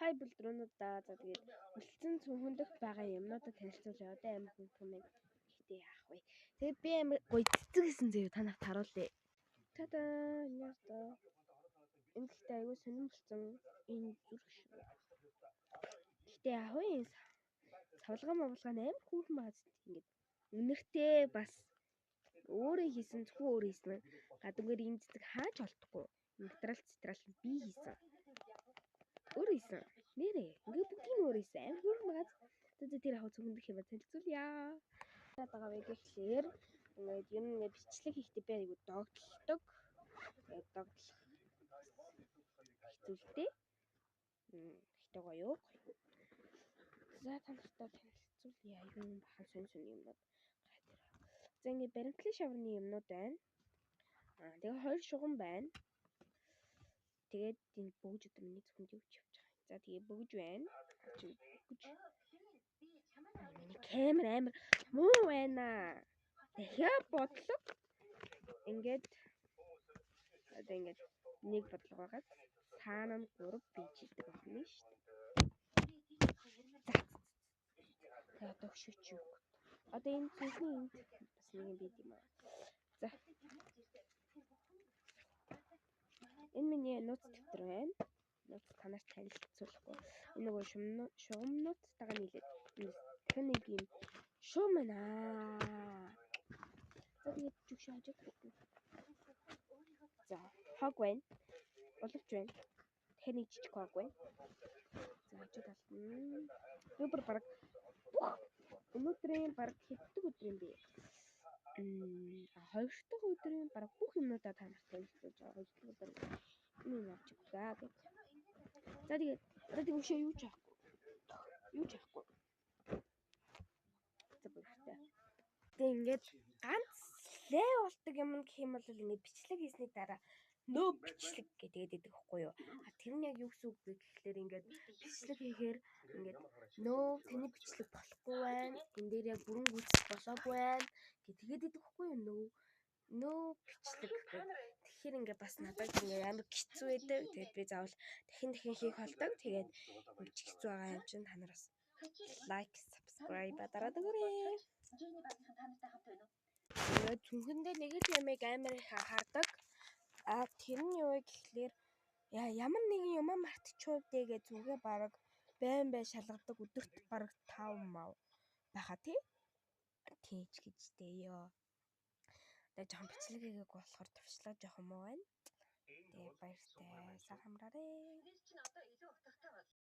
хай бүлдрүүнүүдаа за тэгээд үлдсэн цүнхэндх байгаа юмнуудаа танилцуулъя. Одоо амар хүн юм. Гэхдээ яах вэ? Тэгээд би амар гоё цэцэг гэсэн заяа танахт харуулъя. Тада яста. Энэ гэхдээ аюу сонирн болсон энэ зүрх шүү. Гэхдээ яах вэ? Савлгаа мавлгаа амар хүүхэн бааз ингээд үнэртэй бас өөрөө хийсэн зөвхөн өөрөө хийсэн. Гадуугаар ийм цэцэг хааж олдохгүй. Материал би хийсэн. Өөрөө хийсэн. Нэрээ. Ингээ бүгдийг өөрөө хийсэн. Амар хүүхэн бааз. Тэр яг зөвхөндөх юм танилцуулъя. Байгаа вэ гэхлээр ингээд юм ингээд бичлэг хийхдээ би аюу догтлдог. Тэгээд догтлох зүйлтэй. Ихтэй гоё. За танартаа танилцуулъя. Аюу бахан сонь юмнууд. За ингээд баримтлан шаврын юмнууд байна. Тэгээ 2 шугам байна. Тэгээд энэ бөгж өдөр миний зөвхөн юу ч явж байгаа. За тэгээ бөгж байна. Бөгж. Миний камер амар муу байна. Дахиад бодлого. Ингээд одоо ингээд нэг бодлого байгаа. Цаана нь 3 бийждэг байна шүү дээ. Тэгээ одоо хөшөөч юу. Одоо энэ зөвхөн энд бас нэг юм бид юм аа. За. Энэ миний нууц дэвтэр байна. Нууц танаас танилцуулахгүй. Энэ нөгөө шугамнуудтайгаа нийлээд дахин нэг юм шуум байна. За тэгээд жүг шааждаг. За, хог байна. Боловч байна. Дахин нэг жижиг хог байна. За, хажууд талд. Супер баг. Өнөөдрийн баг хэддэг өдөр юм бэ? 2 дахь өдрийн баг бүх юмнуудаа танаас танилцуулж байгаа. 2 дахь өдөр энэ авч байгаа. За тэгээд одоо өшөө юу ч яахгүй. За бүгдээ. Тэгээ ингээд ганц лээ болдог юм гэх юм бол ингээд бичлэг хийсний дараа нөө бичлэг гэдэг байхгүй юу? Тэр нь яг юу гэсэн үг вэ гэхлээр ингээд бичлэг хийхээр ингээд нөө таны бичлэг болохгүй байна. Тэн дээр яг бүрэн гүйцэх болоогүй байна. Тэгээд байхгүй юу? Нөө бичлэг гэдэг. Тэгэхээр ингээд бас надад ингээд амар хэцүү байдаг. Тэгээд би заавал дахин хийх болдог. Тэгээд хэцүү байгаа юм чинь та нар бас лайк, subscribe дараад өгөөрэй. Тэгээд зүнхэндээ нэг л ямиг амар их анхаардаг. Тэр нь юу вэ гэхлээр ямар нэгэн юм мартчихв дээ гэж зүнхээ бараг байн шалгадаг өдөрт бараг 5 мав байха тий. Тийч гэжтэй ёо. Тэгээд жоохон бичлэг хийгээг болохоор төвчлээ жоохон муу байна. Тэгээд баяртай. Сайн хамраарай.